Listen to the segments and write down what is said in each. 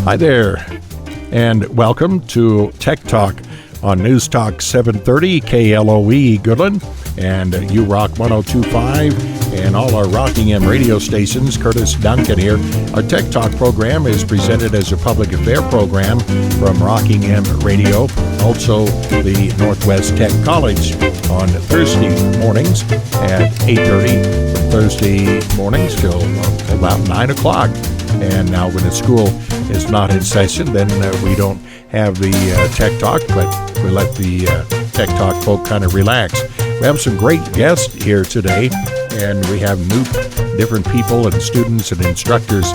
Hi there, and welcome to Tech Talk on News Talk 730 KLOE Goodland and U-Rock 102.5 and all our Rockingham radio stations. Curtis Ducan here. Our Tech Talk program is presented as a public affair program from Rockingham Radio, also the Northwest Tech College on Thursday mornings at 8:30, Thursday mornings till about 9 o'clock. And now when the school is not in session, then we don't have the Tech Talk, but we let the Tech Talk folk kind of relax. We have some great guests here today, and we have different people and students and instructors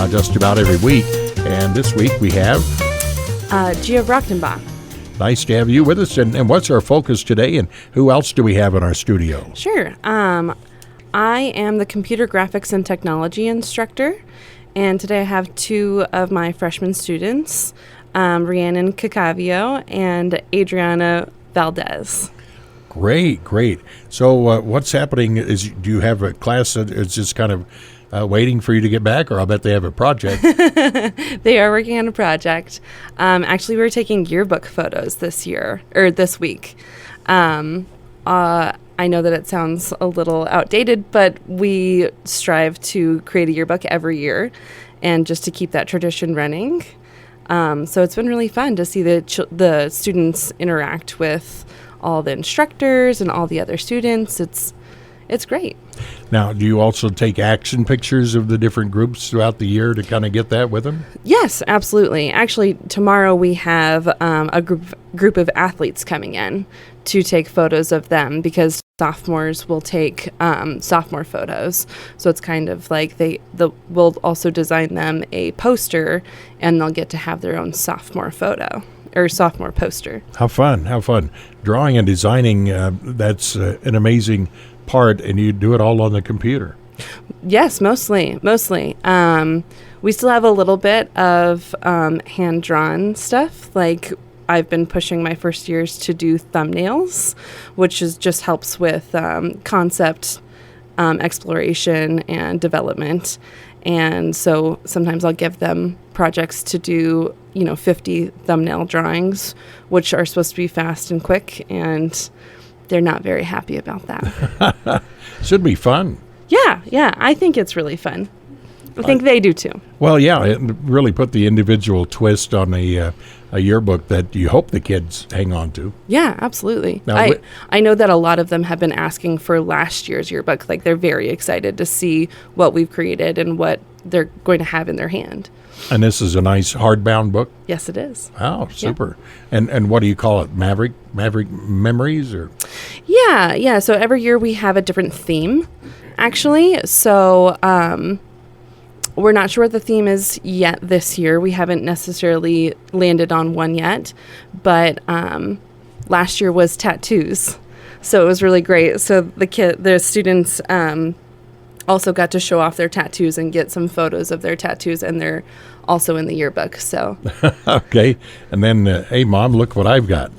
just about every week. And this week we have Gia Brachtenbach. Nice to have you with us. And what's our focus today, and who else do we have in our studio? Sure. I am the computer graphics and technology instructor, and today I have two of my freshman students, Rhiannon Cacavio and Adriana Valdez. Great. So what's happening is, do you have a class that is just kind of waiting for you to get back, or I'll bet they have a project? They are working on a project. Actually, we're taking yearbook photos this week. I know that it sounds a little outdated, but we strive to create a yearbook every year and just to keep that tradition running. So it's been really fun to see the students interact with all the instructors and all the other students. It's great. Now, do you also take action pictures of the different groups throughout the year to kind of get that with them? Yes, absolutely. Actually, tomorrow we have a group of athletes coming in to take photos of them, because sophomores will take sophomore photos. So it's kind of like we'll also design them a poster, and they'll get to have their own sophomore photo or sophomore poster. How fun. Drawing and designing, that's an amazing part, and you do it all on the computer. Yes, mostly. We still have a little bit of hand-drawn stuff. Like, I've been pushing my first years to do thumbnails, which just helps with concept exploration and development. And so sometimes I'll give them projects to do, 50 thumbnail drawings, which are supposed to be fast and quick, and they're not very happy about that. Should be fun. Yeah, I think it's really fun. I think they do too. Well, yeah, it really put the individual twist on a yearbook that you hope the kids hang on to. Yeah, absolutely. Now, I know that a lot of them have been asking for last year's yearbook. Like, they're very excited to see what we've created and what they're going to have in their hand. And this is a nice hardbound book? Yes, it is. Wow, super. Yeah. And what do you call it? Maverick Memories? Or? Yeah. So every year we have a different theme, actually. So we're not sure what the theme is yet this year. We haven't necessarily landed on one yet. But last year was tattoos. So it was really great. So the students also got to show off their tattoos and get some photos of their tattoos, and they're also in the yearbook. So okay, and then hey, Mom, look what I've got.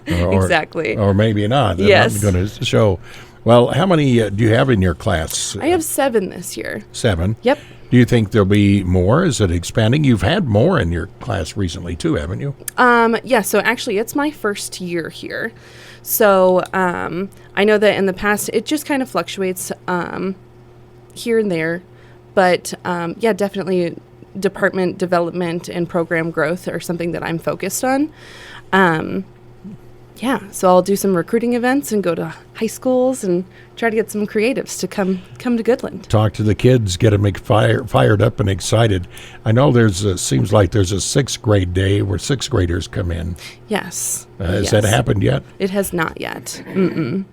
Exactly. Or maybe not. Yes. I'm going to show. Well, how many do you have in your class? I have 7 this year. 7. Yep. Do you think there'll be more? Is it expanding? You've had more in your class recently too, haven't you? Yeah. So actually, it's my first year here. So I know that in the past it just kind of fluctuates here and there, but definitely department development and program growth are something that I'm focused on. So I'll do some recruiting events and go to high schools and try to get some creatives to come to Goodland. Talk to the kids, get them fired up and excited. I know seems like there's a 6th grade day where 6th graders come in. Yes. Has that happened yet? It has not yet. Mm-mm.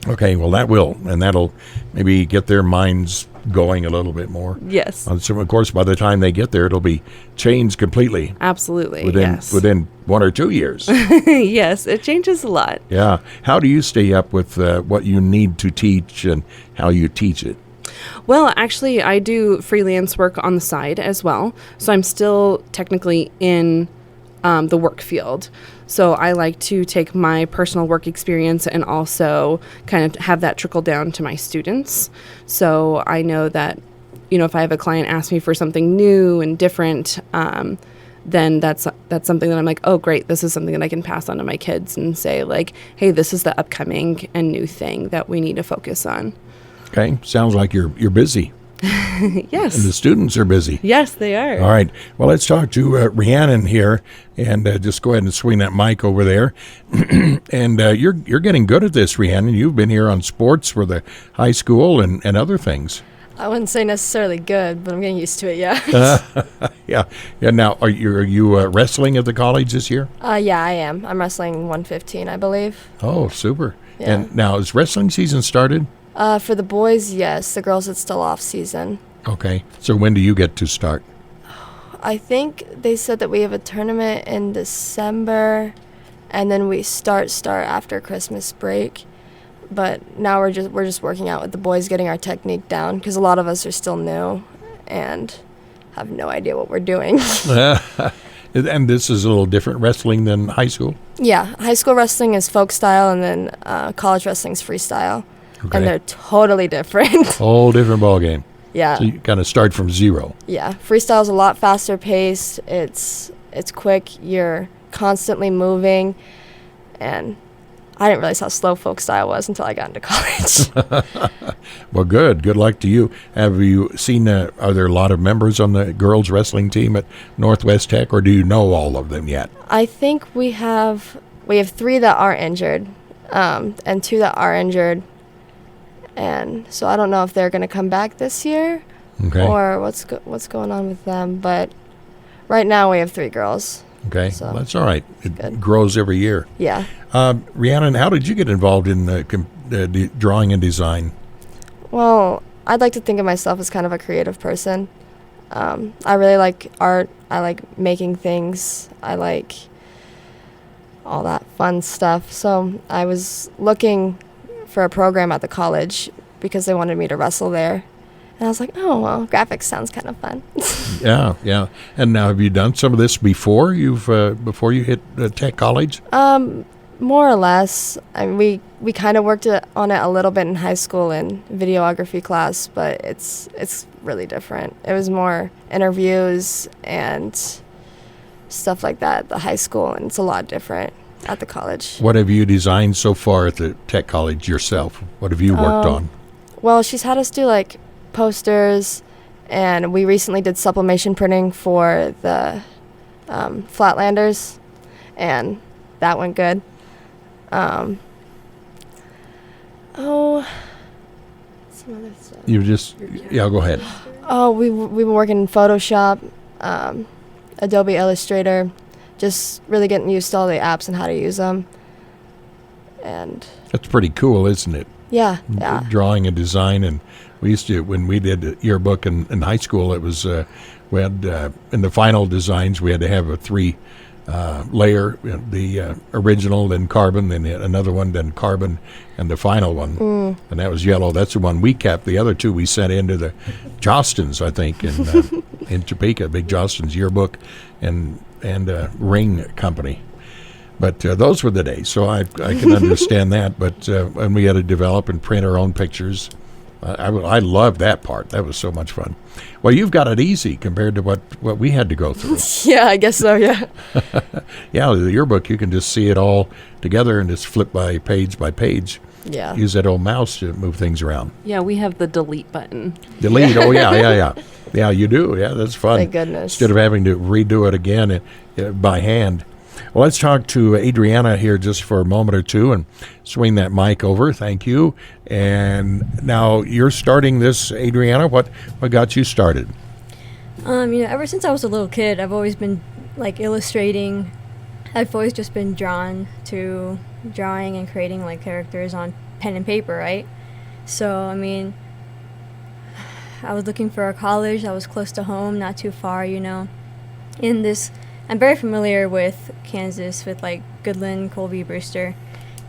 Okay, well that will, and that'll maybe get their minds going a little bit more. Yes. So of course, by the time they get there, it'll be changed completely. Absolutely. Within 1 or 2 years. Yes, it changes a lot. Yeah. How do you stay up with what you need to teach and how you teach it? Well, actually, I do freelance work on the side as well, so I'm still technically in the work field. So I like to take my personal work experience and also kind of have that trickle down to my students. So I know that, if I have a client ask me for something new and different, then that's something that I'm like, oh, great, this is something that I can pass on to my kids and say, like, hey, this is the upcoming and new thing that we need to focus on. Okay, sounds like you're busy. Yes. And the students are busy. Yes, they are. All right. Well, let's talk to Rhiannon here, and just go ahead and swing that mic over there. And you're getting good at this, Rhiannon. You've been here on sports for the high school and other things. I wouldn't say necessarily good, but I'm getting used to it, yeah. Yeah. Now, are you wrestling at the college this year? Yeah, I am. I'm wrestling 115, I believe. Oh, super. Yeah. And now, is wrestling season started? For the boys, yes. The girls, it's still off season. Okay. So when do you get to start? I think they said that we have a tournament in December, and then we start after Christmas break. But now we're just working out with the boys, getting our technique down, because a lot of us are still new and have no idea what we're doing. And this is a little different wrestling than high school? Yeah, high school wrestling is folk style, and then college wrestling is freestyle. Okay. And they're totally different. Whole different ball game. Yeah. So you kind of start from zero. Yeah, freestyle is a lot faster paced. It's quick. You're constantly moving, and I didn't realize how slow folk style was until I got into college. Well, good luck to you. Have you seen? Are there a lot of members on the girls wrestling team at Northwest Tech, or do you know all of them yet? I think we have 3 that are injured, and 2 that are injured. And so I don't know if they're going to come back this year, okay, or what's going on with them. But right now we have 3 girls. Okay, So well, that's all right. It good. grows every year. Yeah. Rhiannon, how did you get involved in drawing and design? Well, I'd like to think of myself as kind of a creative person. I really like art. I like making things. I like all that fun stuff. So I was looking for a program at the college because they wanted me to wrestle there. And I was like, oh, well, graphics sounds kind of fun. Yeah. And now, have you done some of this before you hit Tech College? More or less. I mean, we kind of worked on it a little bit in high school in videography class, but it's really different. It was more interviews and stuff like that at the high school, and it's a lot different at the college. What have you designed so far at the Tech College yourself? What have you worked on? Well, she's had us do like posters, and we recently did sublimation printing for the Flatlanders, and that went good. Some other stuff. Go ahead. Oh, we've been working in Photoshop, Adobe Illustrator, just really getting used to all the apps and how to use them. And That's pretty cool, isn't it? yeah. Drawing and design. And we used to, when we did a yearbook in high school, it was, we had, in the final designs, we had to have a 3 layer, the original, then carbon, then another one, then carbon, and the final one. And that was yellow. That's the one we kept. The other 2 we sent into the Jostens, I think, in Topeka, Big Jostens yearbook and Ring Company. But those were the days, so I can understand that. But when we had to develop and print our own pictures, I loved that part. That was so much fun. Well, you've got it easy compared to what we had to go through. Yeah, I guess so, yeah. Yeah, the yearbook, you can just see it all together and just flip by page. Yeah. Use that old mouse to move things around. Yeah, we have the delete button. Delete, oh yeah. Yeah, you do. Yeah, that's fun. Thank goodness. Instead of having to redo it again by hand. Well, let's talk to Adriana here just for a moment or two and swing that mic over. Thank you. And now you're starting this, Adriana. What got you started? Ever since I was a little kid, I've always been like illustrating. I've always just been drawn to drawing and creating like characters on pen and paper, right? So, I was looking for a college that was close to home, not too far, I'm very familiar with Kansas, with like Goodland, Colby, Brewster,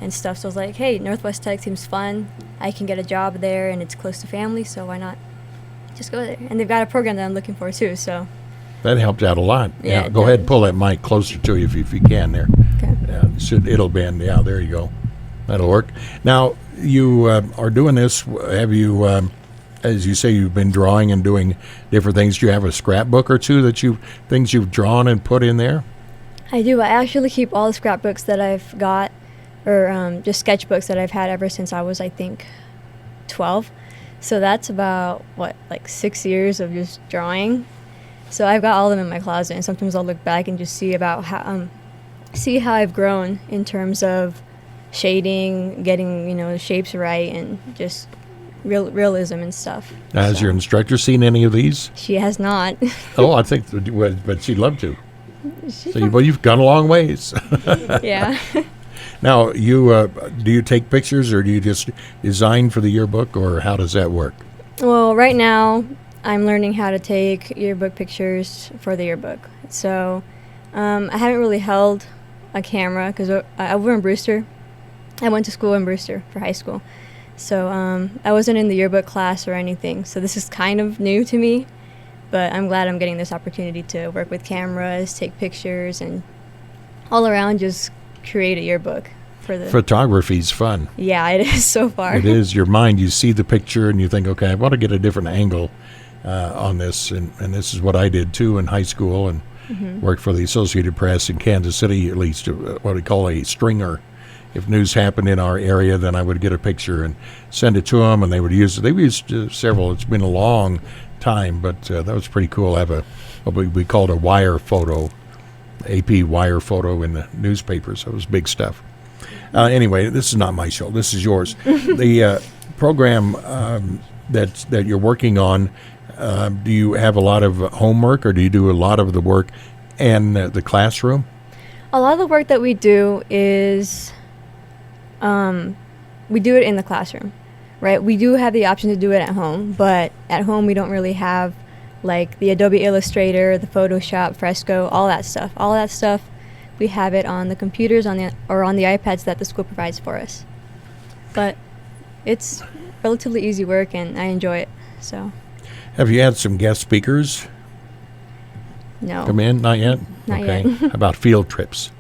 and stuff. So I was like, hey, Northwest Tech seems fun. I can get a job there, and it's close to family, so why not just go there? And they've got a program that I'm looking for too. So that helped out a lot. Yeah, go ahead and pull that mic closer to you if you can there. Okay. Yeah, it'll bend. Yeah, there you go. That'll work. Now you are doing this. Have you as you say, you've been drawing and doing different things. Do you have a scrapbook or two things you've drawn and put in there? I do. I actually keep all the scrapbooks that I've got, or just sketchbooks that I've had ever since I was, I think, 12. So that's about, 6 years of just drawing. So I've got all of them in my closet, and sometimes I'll look back and just see how I've grown in terms of shading, getting, shapes right, and just realism and stuff. Has your instructor seen any of these? She has not. Oh, I think, but she'd love to. Well, you've gone a long ways. Yeah. Now, do you take pictures, or do you just design for the yearbook, or how does that work? Well, right now, I'm learning how to take yearbook pictures for the yearbook. So I haven't really held a camera because over in Brewster, I went to school in Brewster for high school. So I wasn't in the yearbook class or anything. So this is kind of new to me, but I'm glad I'm getting this opportunity to work with cameras, take pictures, and all around just create a yearbook. Photography's fun. Yeah, it is so far. It is. Your mind, you see the picture and you think, okay, I want to get a different angle on this. And this is what I did, too, in high school, and worked for the Associated Press in Kansas City, at least what we call a stringer. If news happened in our area, then I would get a picture and send it to them, and they would use it. They used several. It's been a long time, but that was pretty cool. Have what we called a wire photo, AP wire photo in the newspapers. So it was big stuff. Anyway, this is not my show. This is yours. The program that you're working on, do you have a lot of homework, or do you do a lot of the work in the classroom? A lot of the work that we do is we do it in the classroom, right? We do have the option to do it at home, but at home we don't really have like the Adobe Illustrator, the Photoshop, Fresco, all that stuff. All that stuff, we have it on the computers or on the iPads that the school provides for us. But it's relatively easy work, and I enjoy it. So. Have you had some guest speakers? No. Come in? Not yet? Not okay. yet. How about field trips?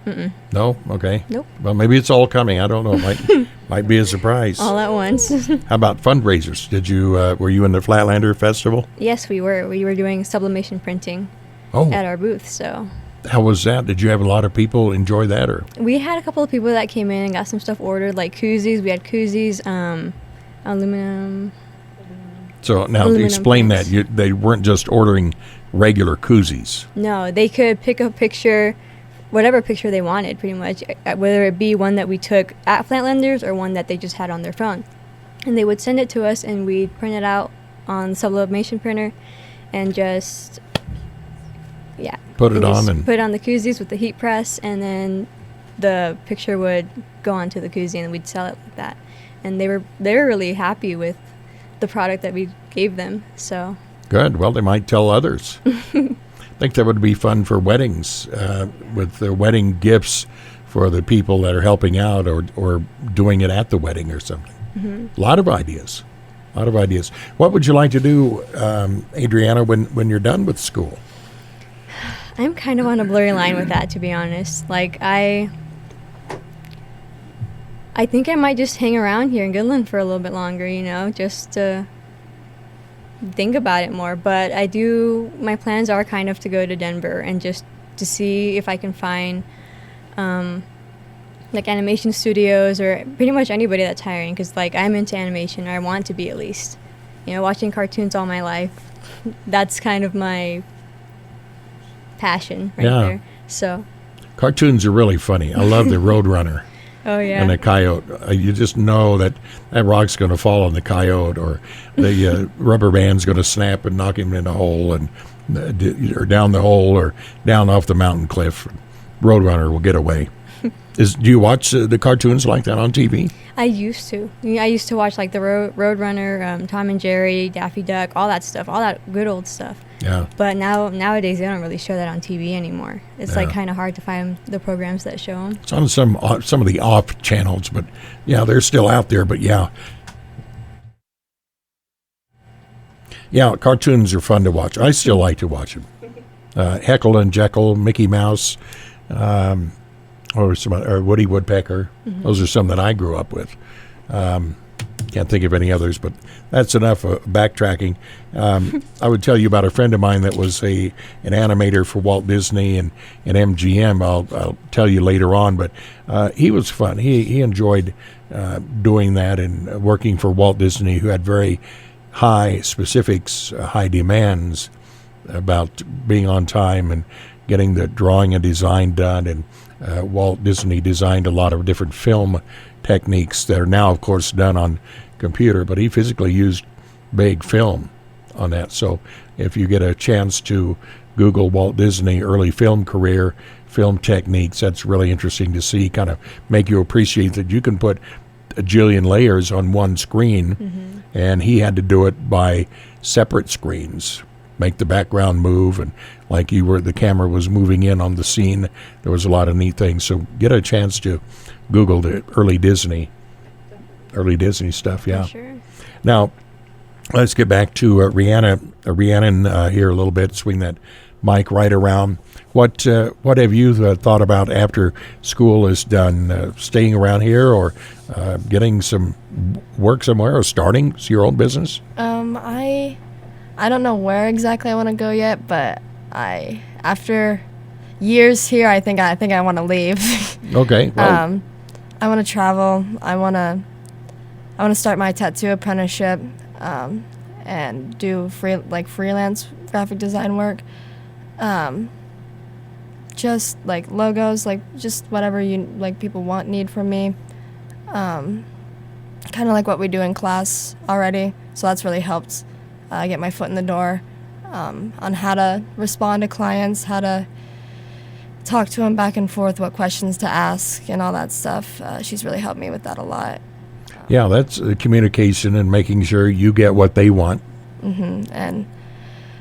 Mm-mm. No? Okay. Nope. Well, maybe it's all coming. I don't know. It might be a surprise. All at once. How about fundraisers? Did you were you in the Flatlander Festival? Yes, we were. We were doing sublimation printing at our booth. So. How was that? Did you have a lot of people enjoy that, or? We had a couple of people that came in and got some stuff ordered, like koozies. We had koozies, aluminum. So now explain that. They weren't just ordering regular koozies. No, they could pick a picture, whatever picture they wanted, pretty much, whether it be one that we took at Flatlanders or one that they just had on their phone. And they would send it to us, and we'd print it out on the sublimation printer and just, put it on the koozies with the heat press, and then the picture would go onto the koozie, and we'd sell it like that. And they were really happy with the product that we gave them. So good. Well, they might tell others. I think that would be fun for weddings, with the wedding gifts for the people that are helping out or doing it at the wedding or something. A lot of ideas. What would you like to do, Adriana, when you're done with school? I'm kind of on a blurry line with that, to be honest. Like, I think I might just hang around here in Goodland for a little bit longer, just to think about it more. But my plans are kind of to go to Denver and just to see if I can find like animation studios or pretty much anybody that's hiring, because like I'm into animation, or I want to be at least. Watching cartoons all my life, that's kind of my passion right there. So cartoons are really funny. I love the Roadrunner. Oh, yeah. And the coyote. You just know that rock's going to fall on the coyote, or the rubber band's going to snap and knock him in a hole, and or down the hole, or down off the mountain cliff. Roadrunner will get away. Do you watch the cartoons like that on TV? I used to. I used to watch like the Roadrunner, Tom and Jerry, Daffy Duck, all that stuff, all that good old stuff. Yeah. But nowadays they don't really show that on TV anymore. It's like kind of hard to find the programs that show them. It's on some of the off channels, but they're still out there. But cartoons are fun to watch. I still like to watch them. Heckle and Jekyll, Mickey Mouse, or Woody Woodpecker. Those are some that I grew up with. Can't think of any others, but that's enough backtracking. I would tell you about a friend of mine that was an animator for Walt Disney and MGM. I'll tell you later on, but he was fun. He enjoyed doing that and working for Walt Disney, who had very high specifics, high demands about being on time and getting the drawing and design done. And Walt Disney designed a lot of different film techniques that are now, of course, done on computer, but he physically used big film on that. So if you get a chance to Google Walt Disney early film career, film techniques, that's really interesting to see, kind of make you appreciate that you can put a jillion layers on one screen, and he had to do it by separate screens, make the background move, and like the camera was moving in on the scene. There was a lot of neat things. So get a chance to Google the early Disney stuff. Yeah. Sure. Now, let's get back to Rhiannon here a little bit. Swing that mic right around. What have you thought about after school is done? Staying around here, or getting some work somewhere, or starting your own business? I don't know where exactly I want to go yet, but after years here, I think I want to leave. Okay. Well. I want to travel. I want to start my tattoo apprenticeship, and do freelance graphic design work. Just like logos, just whatever people need from me. Kind of like what we do in class already. So that's really helped get my foot in the door on how to respond to clients, how to talk to them back and forth, what questions to ask, and all that stuff. She's really helped me with that a lot. Yeah, that's communication and making sure you get what they want. And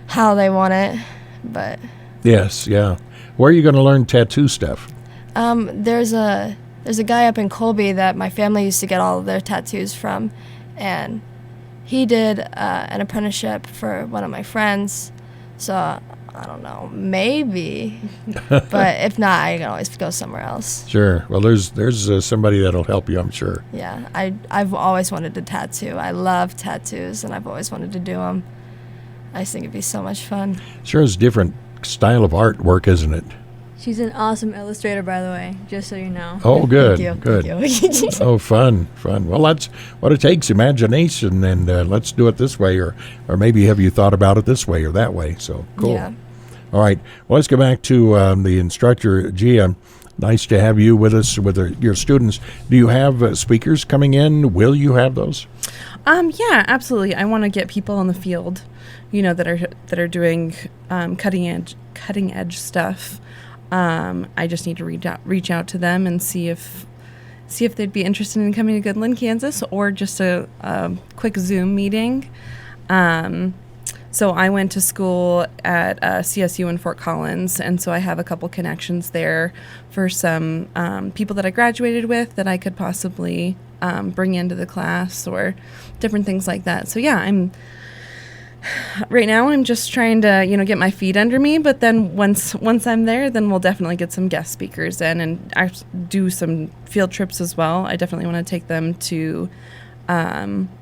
how they want it, but... Yes, yeah. Where are you going to learn tattoo stuff? There's a guy up in Colby that my family used to get all of their tattoos from, and he did an apprenticeship for one of my friends. So I don't know, maybe, but if not, I can always go somewhere else. Sure. Well, there's somebody that'll help you, I'm sure. Yeah, I've always wanted to tattoo. I love tattoos, and I've always wanted to do them. I just think it'd be so much fun. Sure is different style of artwork, isn't it? She's an awesome illustrator, by the way, just so you know. Oh, good. Thank you. Good. Thank you. Oh, fun. Well, that's what it takes, imagination, and let's do it this way, or maybe have you thought about it this way or that way. So, cool. Yeah. All right. Well, let's go back to the instructor, Gia. Nice to have you with us, with your students. Do you have speakers coming in? Will you have those? Yeah, absolutely. I want to get people in the field, that are doing cutting edge stuff. I just need to reach out to them and see if they'd be interested in coming to Goodland, Kansas, or just a quick Zoom meeting. So I went to school at CSU in Fort Collins, and so I have a couple connections there for some people that I graduated with that I could possibly bring into the class, or different things like that. So yeah, right now I'm just trying to get my feet under me, but then once I'm there, then we'll definitely get some guest speakers in and do some field trips as well. I definitely want to take them to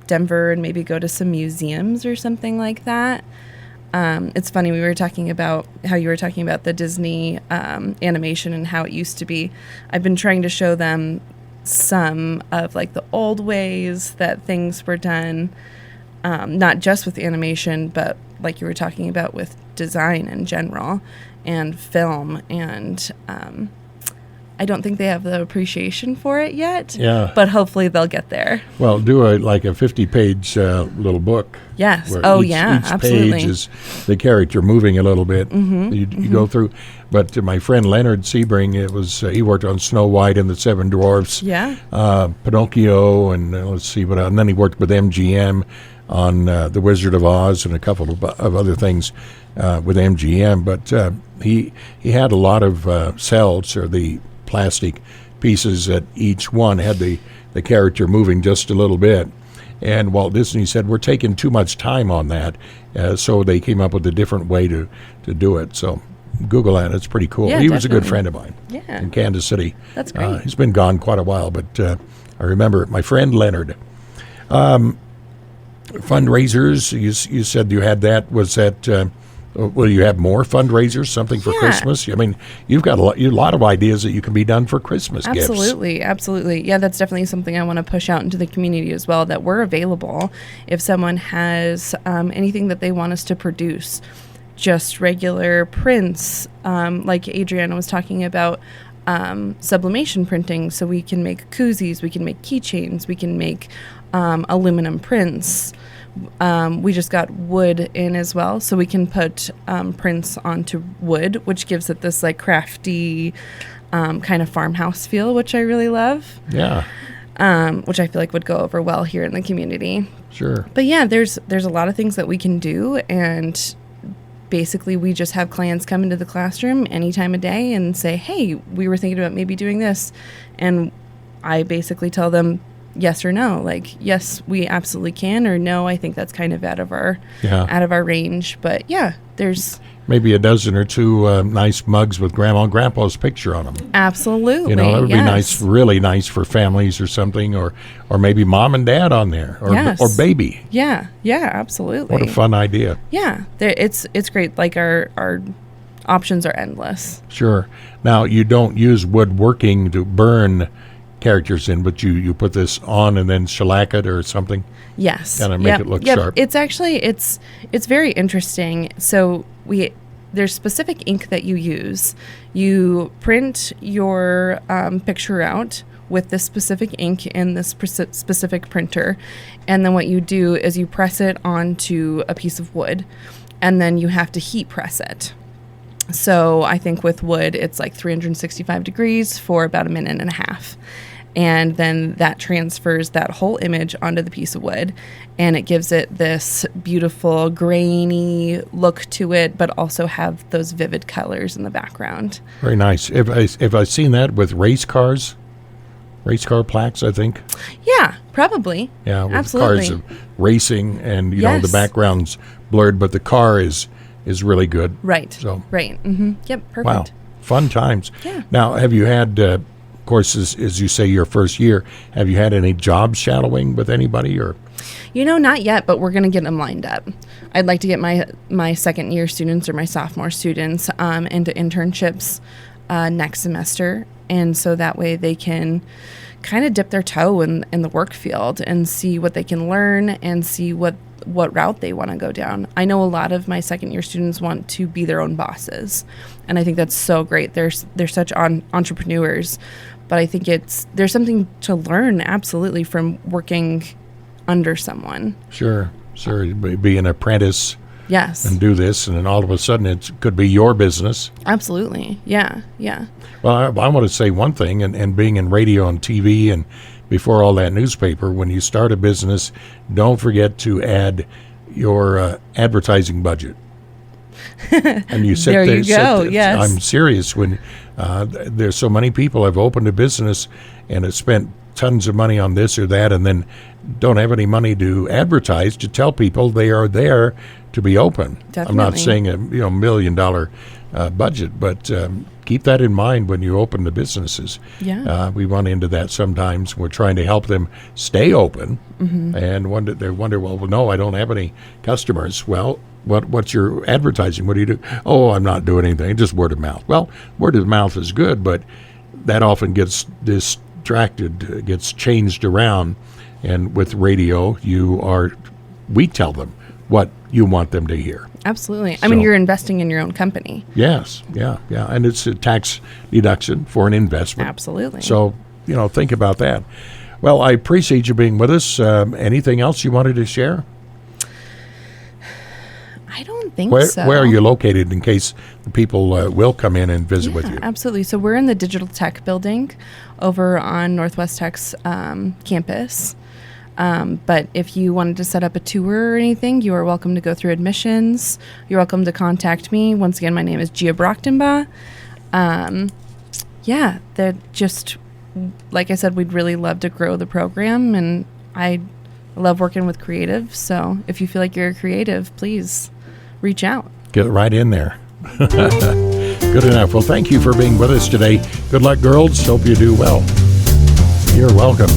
Denver and maybe go to some museums or something like that. It's funny, we were talking about how you were talking about the Disney animation and how it used to be. I've been trying to show them some of the old ways that things were done, not just with animation, but like you were talking about with design in general and film, and I don't think they have the appreciation for it yet. Yeah. But hopefully they'll get there. Well, do a 50-page little book. Yes. Where each absolutely. page is the character moving a little bit. Mm-hmm. You go through. But my friend Leonard Sebring, he worked on Snow White and the Seven Dwarfs. Yeah. Pinocchio, and let's see what. And then he worked with MGM on The Wizard of Oz and a couple of other things with MGM. But he had a lot of cells, or the plastic pieces that each one had the character moving just a little bit. And Walt Disney said, we're taking too much time on that. So they came up with a different way to do it. So Google that. It's pretty cool. Yeah, he was a good friend of mine. Yeah. In Kansas City. That's great. He's been gone quite a while, but I remember my friend Leonard. Fundraisers, you said you had that. Was that, will you have more fundraisers, something for Christmas? I mean, you've got a lot of ideas that you can be done for Christmas gifts. Absolutely. Yeah, that's definitely something I want to push out into the community as well, that we're available if someone has anything that they want us to produce. Just regular prints, like Adriana was talking about, sublimation printing, so we can make koozies, we can make keychains, we can make aluminum prints. We just got wood in as well, so we can put prints onto wood, which gives it this like crafty kind of farmhouse feel, which I really love. Yeah. Which I feel like would go over well here in the community. Sure. But yeah, there's a lot of things that we can do, and basically we just have clients come into the classroom any time of day and say, hey, we were thinking about maybe doing this, and I basically tell them yes or no, like yes, we absolutely can, or no, I think that's kind of out of our range. But yeah, there's maybe a dozen or two nice mugs with Grandma and Grandpa's picture on them. Absolutely. You know, that would be nice, really nice for families or something, or maybe Mom and Dad on there, or baby. Yeah, absolutely. What a fun idea. Yeah, it's great. Like our options are endless. Sure. Now, you don't use woodworking to burn characters in, but you put this on and then shellac it or something. Yes. Kind of make it look sharp. It's actually it's very interesting. So there's specific ink that you use. You print your picture out with this specific ink in this specific printer, and then what you do is you press it onto a piece of wood, and then you have to heat press it. So I think with wood, it's like 365 degrees for about a minute and a half. And then that transfers that whole image onto the piece of wood, and it gives it this beautiful grainy look to it, but also have those vivid colors in the background. Very nice. If I've seen that with race car plaques, I think. Yeah, probably. Yeah, with absolutely. Cars racing, and you know the background's blurred, but the car is really good. Right. So right. Mm-hmm. Yep. Perfect. Wow. Fun times. Yeah. Now, have you had, of course, as you say, your first year, have you had any job shadowing with anybody, or? You know, not yet, but we're going to get them lined up. I'd like to get my second year students or my sophomore students into internships next semester, and so that way they can kind of dip their toe in the work field and see what they can learn and see what route they want to go down. I know a lot of my second year students want to be their own bosses, and I think that's so great. They're such entrepreneurs, but I think there's something to learn absolutely from working under someone. Sure. Be an apprentice. Yes. And do this, and then all of a sudden it could be your business. Absolutely. Yeah. Well, I want to say one thing, and being in radio and TV and before all that newspaper, when you start a business, don't forget to add your advertising budget. And you sit there you go. Yes. I'm serious. When there's so many people have opened a business and have spent tons of money on this or that, and then don't have any money to advertise, to tell people they are there to be open. Definitely. I'm not saying a $1 million budget, but keep that in mind when you open the businesses. Yeah. We run into that sometimes. We're trying to help them stay open, and they wonder, well, no, I don't have any customers. Well, what's your advertising? What do you do? Oh, I'm not doing anything, just word of mouth. Well, word of mouth is good, but that often gets distracted, gets changed around. And with radio, we tell them what you want them to hear. Absolutely. I mean, you're investing in your own company. Yes. Yeah. And it's a tax deduction for an investment. Absolutely. So, think about that. Well, I appreciate you being with us. Anything else you wanted to share? I don't think so. Where are you located, in case the people will come in and visit with you? Absolutely. So we're in the Digital Tech building over on Northwest Tech's campus. But if you wanted to set up a tour or anything, you are welcome to go through admissions. You're welcome to contact me. Once again, my name is Gia Brachtenbach. They're just, like I said, we'd really love to grow the program, and I love working with creatives. So if you feel like you're a creative, please reach out. Get right in there. Good enough. Well, thank you for being with us today. Good luck, girls. Hope you do well. You're welcome.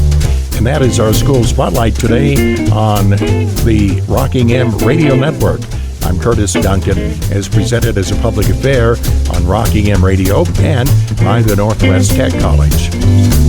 And And that is our school spotlight today on the Rockingham Radio Network. I'm Curtis Duncan, as presented as a public affair on Rockingham Radio and by the Northwest Tech College.